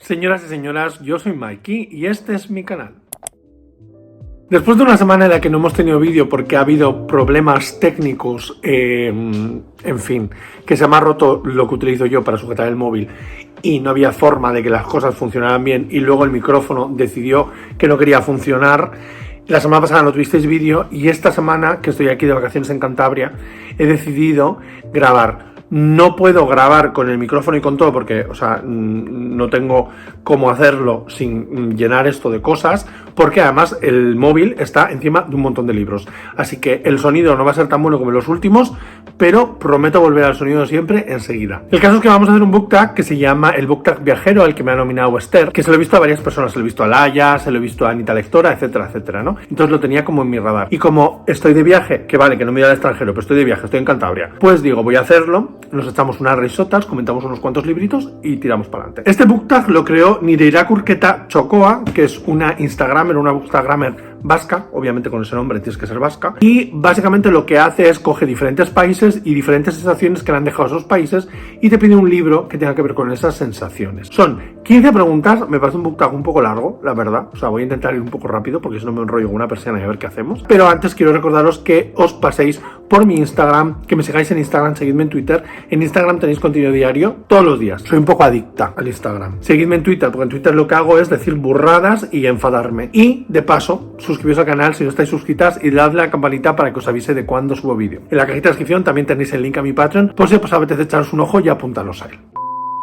Señoras y señoras, yo soy Mikey y este es mi canal. Después de una semana en la que no hemos tenido vídeo porque ha habido problemas técnicos, en fin, que se me ha roto lo que utilizo yo para sujetar el móvil y no había forma de que las cosas funcionaran bien y luego el micrófono decidió que no quería funcionar. La semana pasada no tuvisteis vídeo y esta semana, que estoy aquí de vacaciones en Cantabria, he decidido grabar. No puedo grabar con el micrófono y con todo porque, no tengo cómo hacerlo sin llenar esto de cosas, porque además el móvil está encima de un montón de libros. Así que el sonido no va a ser tan bueno como los últimos, pero prometo volver al sonido de siempre enseguida. El caso es que vamos a hacer un book tag que se llama el book tag viajero, al que me ha nominado Esther, que se lo he visto a varias personas, se lo he visto a Laia, se lo he visto a Anita Lectora, etcétera, etcétera, ¿no? Entonces lo tenía como en mi radar. Y como estoy de viaje, que vale, que no me voy al extranjero, pero estoy de viaje, estoy en Cantabria, pues digo, voy a hacerlo. Nos echamos unas risotas, comentamos unos cuantos libritos y tiramos para adelante. Este book tag lo creó Nireira Kurketa Chocoa, que es una Instagramer, una bookstagrammer vasca, obviamente con ese nombre tienes que ser vasca, y básicamente lo que hace es coge diferentes países y diferentes sensaciones que le han dejado esos países y te pide un libro que tenga que ver con esas sensaciones. Son 15 preguntas, me parece un book tag un poco largo, la verdad, voy a intentar ir un poco rápido porque si no me enrollo con una persiana y a ver qué hacemos, pero antes quiero recordaros que os paséis por mi Instagram, que me sigáis en Instagram, seguidme en Twitter. En Instagram tenéis contenido diario todos los días. Soy un poco adicta al Instagram. Seguidme en Twitter, porque en Twitter lo que hago es decir burradas y enfadarme. Y, de paso, suscribiros al canal si no estáis suscritas y dadle a la campanita para que os avise de cuando subo vídeo. En la cajita de descripción también tenéis el link a mi Patreon, por si os apetece echaros un ojo y apuntaros a él.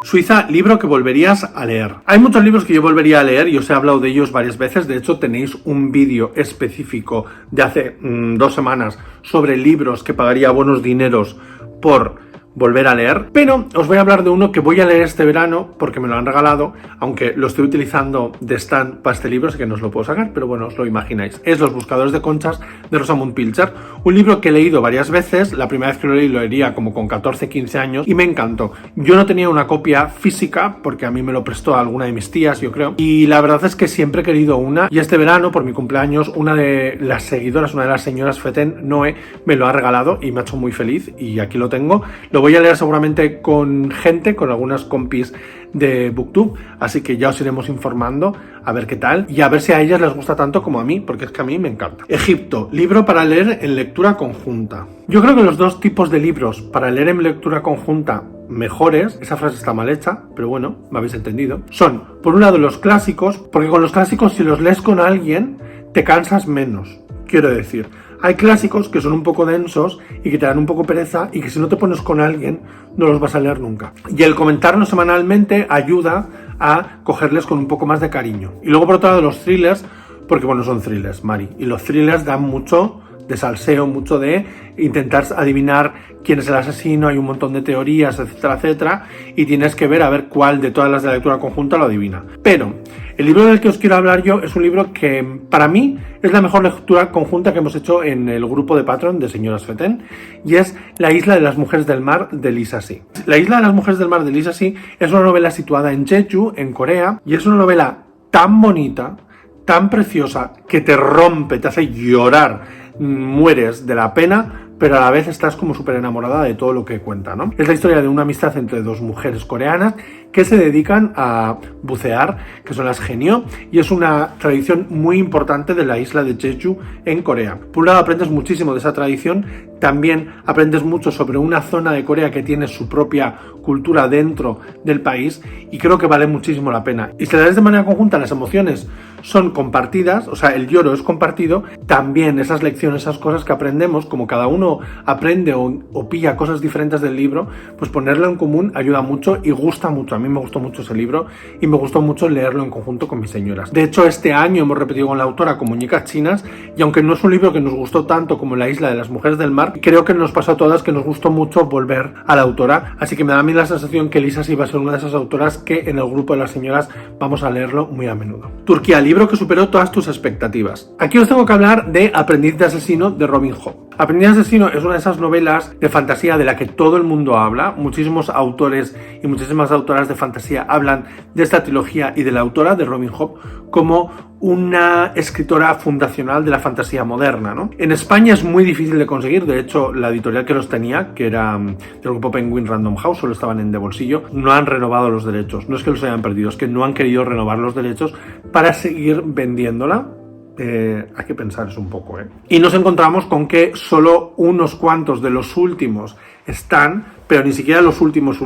Suiza, libro que volverías a leer. Hay muchos libros que yo volvería a leer y os he hablado de ellos varias veces. De hecho, tenéis un vídeo específico de hace 2 semanas sobre libros que pagaría buenos dineros por volver a leer, pero os voy a hablar de uno que voy a leer este verano porque me lo han regalado, aunque lo estoy utilizando de stand para este libro, así que no os lo puedo sacar, pero bueno, os lo imagináis. Es Los buscadores de conchas de Rosamund Pilcher, un libro que he leído varias veces. La primera vez que lo leí lo leía como con 14, 15 años y me encantó. Yo no tenía una copia física porque a mí me lo prestó alguna de mis tías, yo creo, y la verdad es que siempre he querido una, y este verano, por mi cumpleaños, una de las seguidoras, una de las señoras Feten, Noé, me lo ha regalado y me ha hecho muy feliz y aquí lo tengo. Lo voy a leer seguramente con gente, con algunas compis de Booktube, así que ya os iremos informando a ver qué tal y a ver si a ellas les gusta tanto como a mí, porque es que a mí me encanta. Egipto, libro para leer en lectura conjunta. Yo creo que los dos tipos de libros para leer en lectura conjunta mejores, esa frase está mal hecha, pero bueno, me habéis entendido, son, por un lado, los clásicos, porque con los clásicos si los lees con alguien te cansas menos. Quiero decir, hay clásicos que son un poco densos y que te dan un poco pereza y que si no te pones con alguien no los vas a leer nunca. Y el comentarnos semanalmente ayuda a cogerles con un poco más de cariño. Y luego por otro lado los thrillers, porque bueno, son thrillers, Mari, y los thrillers dan mucho de salseo, mucho de intentar adivinar quién es el asesino, hay un montón de teorías, etcétera, etcétera, y tienes que ver a ver cuál de todas las de lectura conjunta lo adivina. Pero el libro del que os quiero hablar yo es un libro que para mí es la mejor lectura conjunta que hemos hecho en el grupo de Patreon de Señoras Feten, y es La isla de las mujeres del mar de Lisa Si. La isla de las mujeres del mar de Lisa Si es una novela situada en Jeju, en Corea, y es una novela tan bonita, tan preciosa, que te rompe, te hace llorar, mueres de la pena, pero a la vez estás como súper enamorada de todo lo que cuenta, ¿no? Es la historia de una amistad entre dos mujeres coreanas que se dedican a bucear, que son las Genio, y es una tradición muy importante de la isla de Jeju en Corea. Por un lado aprendes muchísimo de esa tradición, también aprendes mucho sobre una zona de Corea que tiene su propia cultura dentro del país y creo que vale muchísimo la pena. Y si la lees de manera conjunta, las emociones son compartidas, o sea, el lloro es compartido, también esas lecciones, esas cosas que aprendemos, como cada uno aprende o pilla cosas diferentes del libro, pues ponerlo en común ayuda mucho y gusta mucho. A mí me gustó mucho ese libro y me gustó mucho leerlo en conjunto con mis señoras. De hecho, este año hemos repetido con la autora con Muñecas Chinas y aunque no es un libro que nos gustó tanto como La isla de las mujeres del mar, creo que nos pasó a todas que nos gustó mucho volver a la autora, así que me da a mí la sensación que Lisa sí va a ser una de esas autoras que en el grupo de las señoras vamos a leerlo muy a menudo. Turquía, libro que superó todas tus expectativas. Aquí os tengo que hablar de Aprendiz de asesino de Robin Hood. Aprendiz de asesino es una de esas novelas de fantasía de la que todo el mundo habla, muchísimos autores y muchísimas autoras de fantasía hablan de esta trilogía y de la autora, de Robin Hobb, como una escritora fundacional de la fantasía moderna, ¿no? En España es muy difícil de conseguir, de hecho la editorial que los tenía, que era del grupo Penguin Random House, solo estaban en de bolsillo, no han renovado los derechos, no es que los hayan perdido, es que no han querido renovar los derechos para seguir vendiéndola. Hay que pensar eso un poco, ¿eh? Y nos encontramos con que solo unos cuantos de los últimos están, pero ni siquiera los últimos.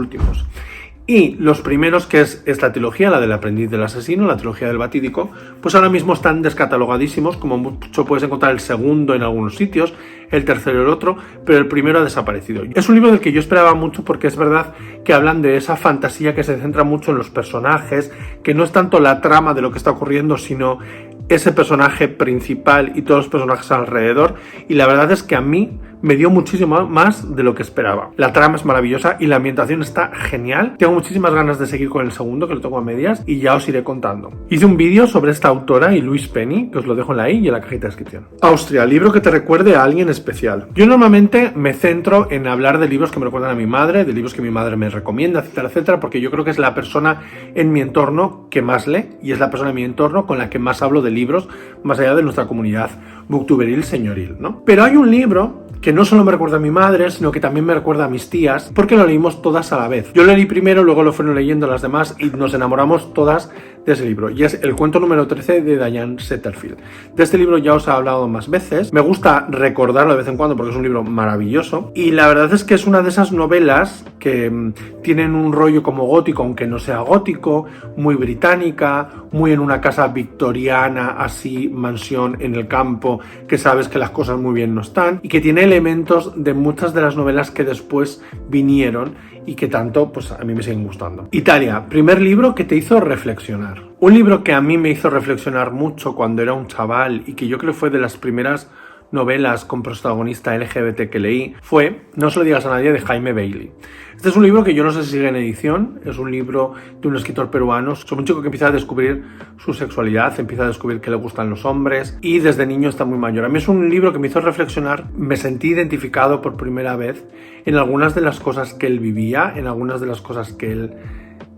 Y los primeros, que es esta trilogía, la del aprendiz del asesino, la trilogía del batídico, pues ahora mismo están descatalogadísimos, como mucho puedes encontrar el segundo en algunos sitios, el tercero el otro, pero el primero ha desaparecido. Es un libro del que yo esperaba mucho porque es verdad que hablan de esa fantasía que se centra mucho en los personajes, que no es tanto la trama de lo que está ocurriendo, sino ese personaje principal y todos los personajes alrededor, y la verdad es que a mí me dio muchísimo más de lo que esperaba. La trama es maravillosa y la ambientación está genial. Tengo muchísimas ganas de seguir con el segundo, que lo tengo a medias, y ya os iré contando. Hice un vídeo sobre esta autora y Louise Penny, que os lo dejo en la i y en la cajita de descripción. Austria, libro que te recuerde a alguien especial. Yo normalmente me centro en hablar de libros que me recuerdan a mi madre, de libros que mi madre me recomienda, etcétera, etcétera, porque yo creo que es la persona en mi entorno que más lee y es la persona en mi entorno con la que más hablo de libros, más allá de nuestra comunidad booktuberil señoril, ¿no? Pero hay un libro que no solo me recuerda a mi madre, sino que también me recuerda a mis tías, porque lo leímos todas a la vez. Yo lo leí primero, luego lo fueron leyendo las demás y nos enamoramos todas de ese libro, y es el cuento número 13 de Diane Setterfield. De este libro ya os he hablado más veces, me gusta recordarlo de vez en cuando porque es un libro maravilloso, y la verdad es que es una de esas novelas que tienen un rollo como gótico, aunque no sea gótico, muy británica, muy en una casa victoriana, así, mansión en el campo, que sabes que las cosas muy bien no están, y que tiene elementos de muchas de las novelas que después vinieron y que tanto, pues a mí me siguen gustando. Italia, primer libro que te hizo reflexionar. Un libro que a mí me hizo reflexionar mucho cuando era un chaval y que yo creo fue de las primeras novelas con protagonista LGBT que leí fue No se lo digas a nadie, de Jaime Bailey. Este es un libro que yo no sé si sigue en edición, es un libro de un escritor peruano sobre un chico que empieza a descubrir su sexualidad, empieza a descubrir que le gustan los hombres y desde niño está muy mayor. A mí es un libro que me hizo reflexionar, me sentí identificado por primera vez en algunas de las cosas que él vivía, en algunas de las cosas que él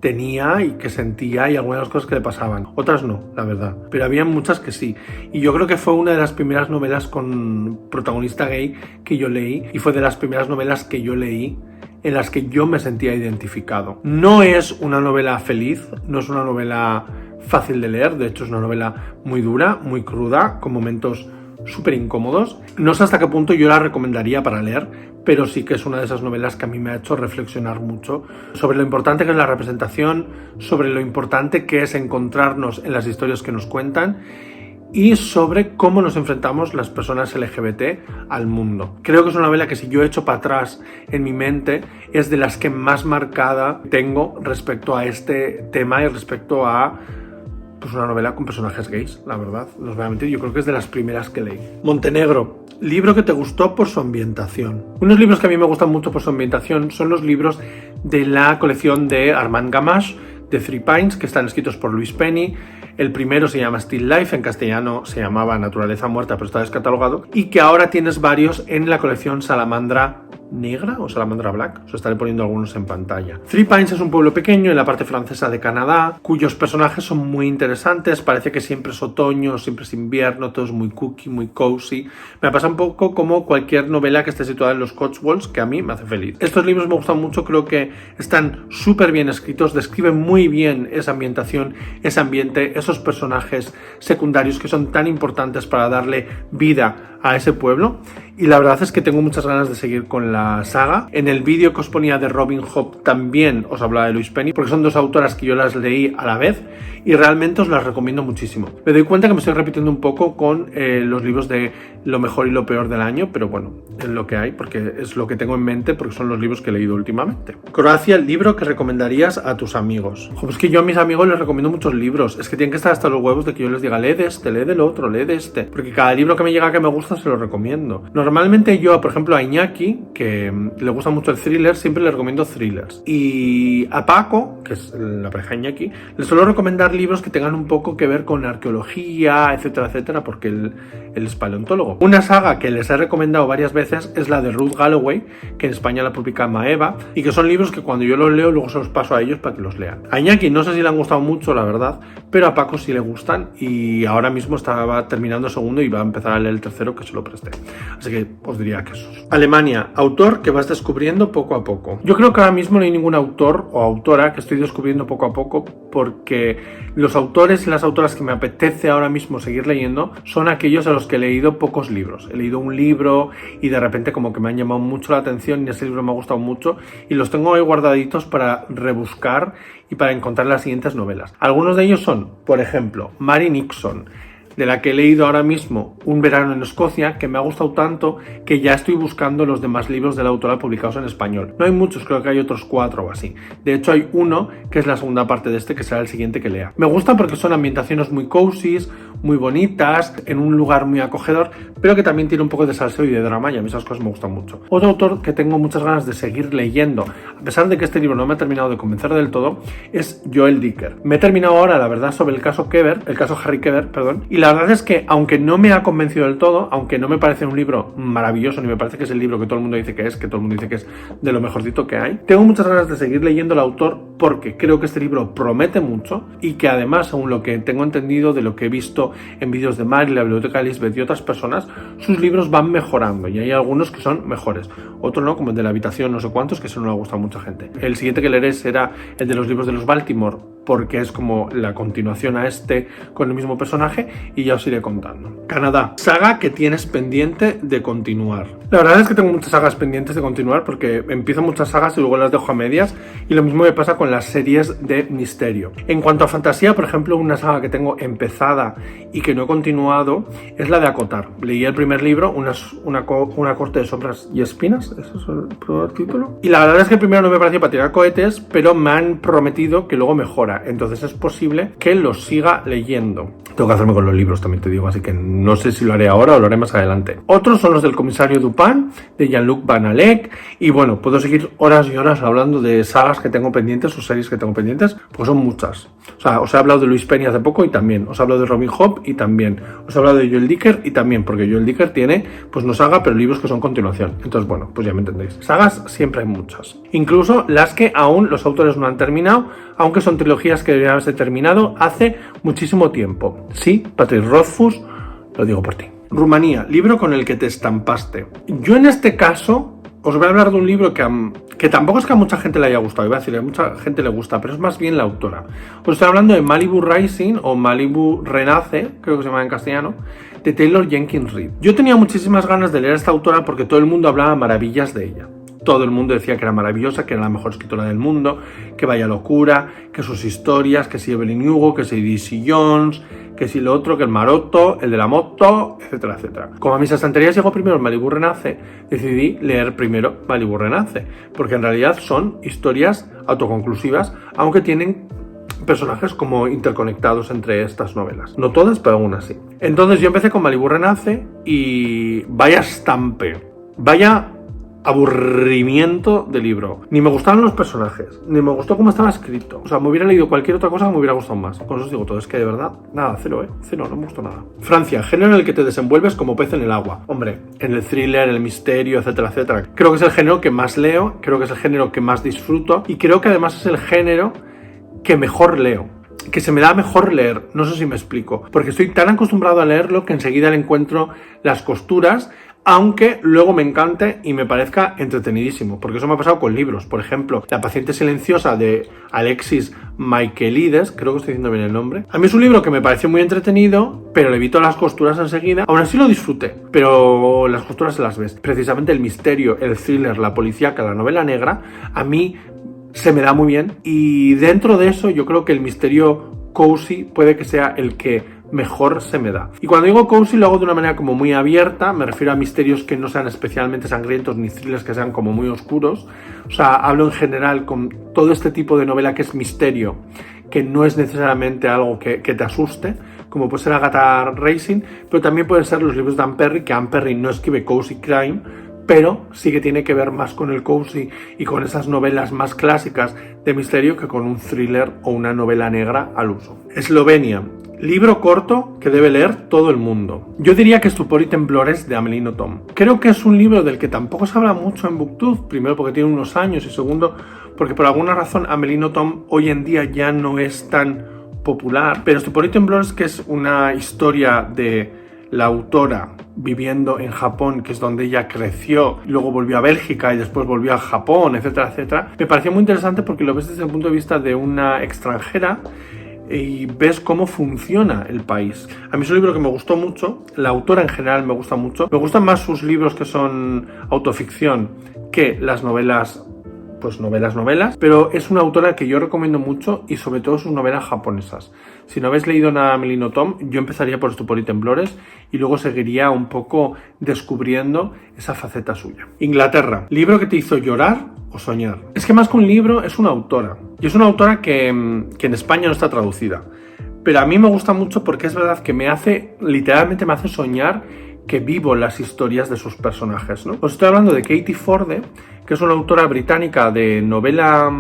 tenía y que sentía y algunas de las cosas que le pasaban. Otras no, la verdad, pero había muchas que sí. Y yo creo que fue una de las primeras novelas con protagonista gay que yo leí y fue de las primeras novelas que yo leí en las que yo me sentía identificado. No es una novela feliz, no es una novela fácil de leer, de hecho es una novela muy dura, muy cruda, con momentos súper incómodos. No sé hasta qué punto yo la recomendaría para leer, pero sí que es una de esas novelas que a mí me ha hecho reflexionar mucho sobre lo importante que es la representación, sobre lo importante que es encontrarnos en las historias que nos cuentan y sobre cómo nos enfrentamos las personas LGBT al mundo. Creo que es una novela que si yo echo para atrás en mi mente es de las que más marcada tengo respecto a este tema y respecto a pues una novela con personajes gays, la verdad, no os voy a mentir, yo creo que es de las primeras que leí. Montenegro, libro que te gustó por su ambientación. Unos libros que a mí me gustan mucho por su ambientación son los libros de la colección de Armand Gamache, de Three Pines, que están escritos por Louise Penny. El primero se llama Still Life, en castellano se llamaba Naturaleza Muerta, pero está descatalogado, y que ahora tienes varios en la colección Salamandra Negra o Salamandra Black, os estaré poniendo algunos en pantalla. Three Pines es un pueblo pequeño en la parte francesa de Canadá, cuyos personajes son muy interesantes, parece que siempre es otoño, siempre es invierno, todo es muy cookie, muy cozy. Me pasa un poco como cualquier novela que esté situada en los Cotswolds, que a mí me hace feliz. Estos libros me gustan mucho, creo que están súper bien escritos, describen muy bien esa ambientación, ese ambiente, esos personajes secundarios que son tan importantes para darle vida a ese pueblo, y la verdad es que tengo muchas ganas de seguir con la saga. En el vídeo que os ponía de Robin Hobb también os hablaba de Louise Penny, porque son dos autoras que yo las leí a la vez y realmente os las recomiendo muchísimo. Me doy cuenta que me estoy repitiendo un poco con los libros de lo mejor y lo peor del año, pero bueno, es lo que hay, porque es lo que tengo en mente, porque son los libros que he leído últimamente. Croacia, el libro que recomendarías a tus amigos. Es que yo a mis amigos les recomiendo muchos libros, es que tienen que estar hasta los huevos de que yo les diga lee de este, lee del otro, lee de este, porque cada libro que me llega que me gusta se lo recomiendo. Normalmente yo, por ejemplo, a Iñaki, que que le gusta mucho el thriller, siempre le recomiendo thrillers. Y a Paco, que es la pareja Iñaki, le suelo recomendar libros que tengan un poco que ver con arqueología, etcétera, etcétera, porque él es paleontólogo. Una saga que les he recomendado varias veces es la de Ruth Galloway, que en España la publica Maeva, y que son libros que cuando yo los leo, luego se los paso a ellos para que los lean. A Iñaki no sé si le han gustado mucho, la verdad, pero a Paco sí le gustan, y ahora mismo estaba terminando el segundo y va a empezar a leer el tercero, que se lo presté. Así que os diría que esos. Alemania, autor que vas descubriendo poco a poco. Yo creo que ahora mismo no hay ningún autor o autora que estoy descubriendo poco a poco, porque los autores y las autoras que me apetece ahora mismo seguir leyendo son aquellos a los que he leído pocos libros. He leído un libro y de repente como que me han llamado mucho la atención y ese libro me ha gustado mucho y los tengo ahí guardaditos para rebuscar y para encontrar las siguientes novelas. Algunos de ellos son, por ejemplo, Mary Nixon, de la que he leído ahora mismo Un verano en Escocia, que me ha gustado tanto que ya estoy buscando los demás libros de la autora publicados en español. No hay muchos, creo que hay otros 4 o así. De hecho hay uno que es la segunda parte de este, que será el siguiente que lea. Me gustan porque son ambientaciones muy cozy, muy bonitas, en un lugar muy acogedor, pero que también tiene un poco de salseo y de drama, y a mí esas cosas me gustan mucho. Otro autor que tengo muchas ganas de seguir leyendo, a pesar de que este libro no me ha terminado de convencer del todo, es Joel Dicker. Me he terminado ahora, la verdad, sobre el caso Harry Keber, perdón, y la verdad es que, aunque no me ha convencido del todo, aunque no me parece un libro maravilloso, ni me parece que es el libro que todo el mundo dice que todo el mundo dice que es de lo mejorcito que hay, tengo muchas ganas de seguir leyendo al autor porque creo que este libro promete mucho y que además, según lo que tengo entendido de lo que he visto en vídeos de Mari, la biblioteca de Lisbeth y otras personas, sus libros van mejorando y hay algunos que son mejores, otros no, como el de la habitación no sé cuántos, que eso no le ha gustado a mucha gente. El siguiente que leeré será el de los libros de los Baltimore, porque es como la continuación a este con el mismo personaje y ya os iré contando. Canadá, saga que tienes pendiente de continuar. La verdad es que tengo muchas sagas pendientes de continuar porque empiezo muchas sagas y luego las dejo a medias, y lo mismo me pasa con las series de misterio. En cuanto a fantasía, por ejemplo, una saga que tengo empezada y que no he continuado es la de Acotar. Leí el primer libro, una corte de sombras y espinas, ese es el primer título, y la verdad es que el primero no me pareció para tirar cohetes, pero me han prometido que luego mejora, entonces es posible que lo siga leyendo. Tengo que hacerme con los libros, también te digo, así que no sé si lo haré ahora o lo haré más adelante. Otros son los del comisario Dupin, de Jean-Luc Van Alec, y bueno, puedo seguir horas y horas hablando de sagas que tengo pendientes o series que tengo pendientes, pues son muchas. O sea, os he hablado de Louise Penny hace poco y también, os he hablado de Robin Hood y también, os he hablado de Joel Dicker y también, porque Joel Dicker tiene, pues no saga, pero libros que son continuación. Entonces, bueno, pues ya me entendéis. Sagas siempre hay muchas. Incluso las que aún los autores no han terminado, aunque son trilogías que deberían haberse terminado hace muchísimo tiempo. Sí, Patrick Rothfuss, lo digo por ti. Rumanía, libro con el que te estampaste. Yo en este caso os voy a hablar de un libro que tampoco es que a mucha gente le haya gustado, iba a decir, a mucha gente le gusta, pero es más bien la autora. Os estoy hablando de Malibu Rising o Malibu Renace, creo que se llama en castellano, de Taylor Jenkins Reid. Yo tenía muchísimas ganas de leer a esta autora porque todo el mundo hablaba maravillas de ella. Todo el mundo decía que era maravillosa, que era la mejor escritora del mundo, que vaya locura, que sus historias, que si Evelyn Hugo, que si D.C. Jones, que si lo otro, que el Maroto, el de la moto, etcétera, etcétera. Como a mis estanterías llegó primero Malibu Renace, decidí leer primero Malibu Renace, porque en realidad son historias autoconclusivas, aunque tienen personajes como interconectados entre estas novelas. No todas, pero algunas sí. Entonces yo empecé con Malibu Renace y vaya estampe, vaya aburrimiento de libro. Ni me gustaban los personajes, ni me gustó cómo estaba escrito. O sea, me hubiera leído cualquier otra cosa que me hubiera gustado más. Con eso os digo todo, es que de verdad, nada, cero, cero, no me gustó nada. Francia, género en el que te desenvuelves como pez en el agua. Hombre, en el thriller, el misterio, etcétera, etcétera. Creo que es el género que más leo, creo que es el género que más disfruto y creo que además es el género que mejor leo. Que se me da mejor leer, no sé si me explico, porque estoy tan acostumbrado a leerlo que enseguida le encuentro las costuras, aunque luego me encante y me parezca entretenidísimo, porque eso me ha pasado con libros. Por ejemplo, La paciente silenciosa de Alexis Michaelides, creo que estoy diciendo bien el nombre. A mí es un libro que me pareció muy entretenido, pero le evito las costuras enseguida. Aún así lo disfruté, pero las costuras se las ves. Precisamente el misterio, el thriller, la policíaca, la novela negra, a mí se me da muy bien, y dentro de eso yo creo que el misterio cozy puede que sea el que mejor se me da. Y cuando digo cozy lo hago de una manera como muy abierta, me refiero a misterios que no sean especialmente sangrientos ni thrillers que sean como muy oscuros. O sea, hablo en general con todo este tipo de novela que es misterio, que no es necesariamente algo que te asuste, como puede ser Agatha Racing, pero también pueden ser los libros de Anne Perry, que Anne Perry no escribe cozy crime, pero sí que tiene que ver más con el cozy y con esas novelas más clásicas de misterio que con un thriller o una novela negra al uso. Eslovenia. Libro corto que debe leer todo el mundo. Yo diría que Stupor y Temblores de Amélie Nothomb. Creo que es un libro del que tampoco se habla mucho en Booktube, primero porque tiene unos años y segundo porque por alguna razón Amélie Nothomb hoy en día ya no es tan popular. Pero Stupor y Temblores, que es una historia de la autora viviendo en Japón, que es donde ella creció, luego volvió a Bélgica y después volvió a Japón, etcétera, etcétera, me pareció muy interesante porque lo ves desde el punto de vista de una extranjera y ves cómo funciona el país. A mí es un libro que me gustó mucho, la autora en general me gusta mucho, me gustan más sus libros que son autoficción que las novelas, pues novelas, pero es una autora que yo recomiendo mucho y sobre todo sus novelas japonesas. Si no habéis leído nada de Amélie Nothomb, yo empezaría por Stupor y Temblores y luego seguiría un poco descubriendo esa faceta suya. Inglaterra, libro que te hizo llorar o soñar. Es que más que un libro es una autora, y es una autora que en España no está traducida, pero a mí me gusta mucho porque es verdad que literalmente me hace soñar que vivo las historias de sus personajes, ¿no? Os estoy hablando de Katie Forde, que es una autora británica de novela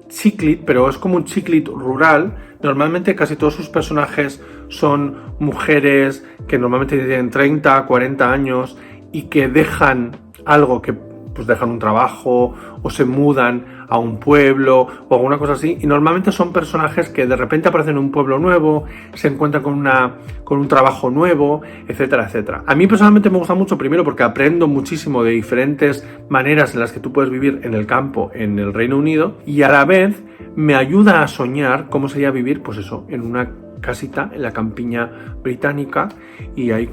chick-lit, pero es como un chick-lit rural. Normalmente casi todos sus personajes son mujeres que normalmente tienen 30, 40 años y que dejan algo, que pues dejan un trabajo o se mudan a un pueblo o alguna cosa así, y normalmente son personajes que de repente aparecen en un pueblo nuevo, se encuentran con un trabajo nuevo, etcétera, etcétera. A mí personalmente me gusta mucho, primero porque aprendo muchísimo de diferentes maneras en las que tú puedes vivir en el campo en el Reino Unido, y a la vez me ayuda a soñar cómo sería vivir, pues eso, en una casita en la campiña británica, y ahí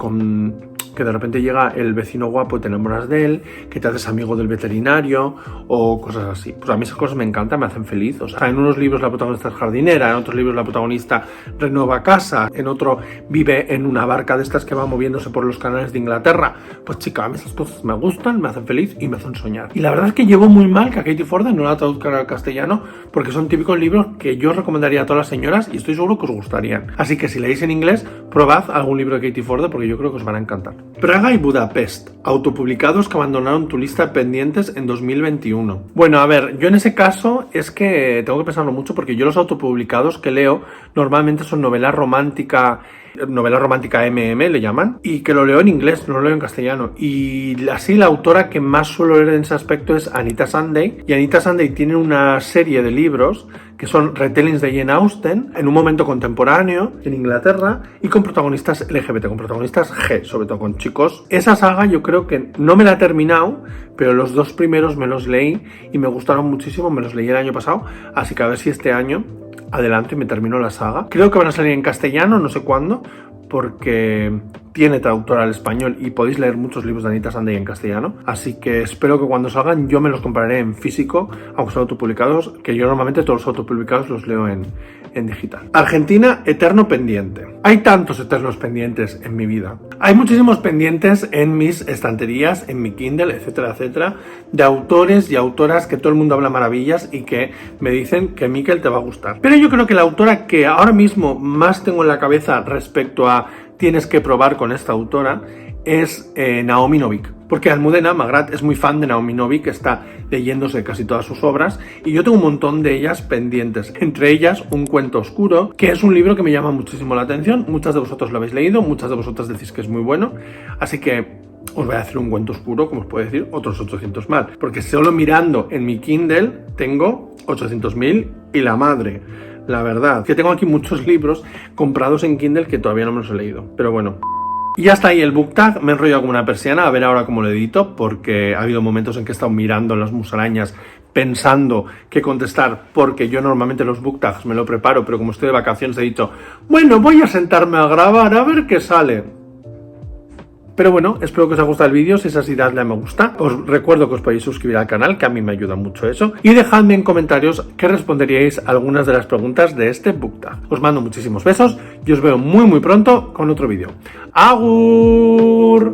que de repente llega el vecino guapo y te enamoras de él, que te haces amigo del veterinario o cosas así. Pues a mí esas cosas me encantan, me hacen feliz. O sea, en unos libros la protagonista es jardinera, en otros libros la protagonista renueva casa, en otro vive en una barca de estas que va moviéndose por los canales de Inglaterra. Pues chica, a mí esas cosas me gustan, me hacen feliz y me hacen soñar. Y la verdad es que llevo muy mal que a Katie Forde no la traduzcan al castellano, porque son típicos libros que yo recomendaría a todas las señoras y estoy seguro que os gustarían. Así que si leéis en inglés, probad algún libro de Katie Forde porque yo creo que os van a encantar. Praga y Budapest, autopublicados que abandonaron tu lista de pendientes en 2021. Bueno, a ver, yo en ese caso es que tengo que pensarlo mucho porque yo los autopublicados que leo normalmente son novela romántica MM le llaman, y que lo leo en inglés, no lo leo en castellano. Y así la autora que más suelo leer en ese aspecto es Anita Sunday, y Anita Sunday tiene una serie de libros que son retellings de Jane Austen en un momento contemporáneo en Inglaterra y con protagonistas LGBT, con protagonistas G, sobre todo con chicos. Esa saga yo creo que no me la he terminado, pero los dos primeros me los leí y me gustaron muchísimo, me los leí el año pasado, así que a ver si este año adelanto y me termino la saga. Creo que van a salir en castellano, no sé cuándo, porque tiene traductor al español y podéis leer muchos libros de Anita Sunday en castellano, así que espero que cuando salgan yo me los compraré en físico, aunque son autopublicados, que yo normalmente todos los autopublicados los leo en digital. Argentina, eterno pendiente. Hay tantos eternos pendientes en mi vida. Hay muchísimos pendientes en mis estanterías, en mi Kindle, etcétera, etcétera, de autores y autoras que todo el mundo habla maravillas y que me dicen que Miquel te va a gustar. Pero yo creo que la autora que ahora mismo más tengo en la cabeza respecto a tienes que probar con esta autora es Naomi Novik, porque Almudena Magrat es muy fan de Naomi Novik, está leyéndose casi todas sus obras y yo tengo un montón de ellas pendientes, entre ellas Un cuento oscuro, que es un libro que me llama muchísimo la atención. Muchas de vosotros lo habéis leído, muchas de vosotras decís que es muy bueno, así que os voy a hacer un cuento oscuro, como os puedo decir, otros 800 más, porque solo mirando en mi Kindle tengo 800.000 y la madre. La verdad, que tengo aquí muchos libros comprados en Kindle que todavía no me los he leído, pero bueno. Y ya está ahí el book tag, me he enrollado como una persiana, a ver ahora cómo lo edito, porque ha habido momentos en que he estado mirando las musarañas pensando qué contestar, porque yo normalmente los book tags me lo preparo, pero como estoy de vacaciones he dicho, bueno, voy a sentarme a grabar a ver qué sale. Pero bueno, espero que os haya gustado el vídeo. Si es así, dadle a me gusta. Os recuerdo que os podéis suscribir al canal, que a mí me ayuda mucho eso. Y dejadme en comentarios que responderíais a algunas de las preguntas de este book tag. Os mando muchísimos besos y os veo muy pronto con otro vídeo. ¡Agur!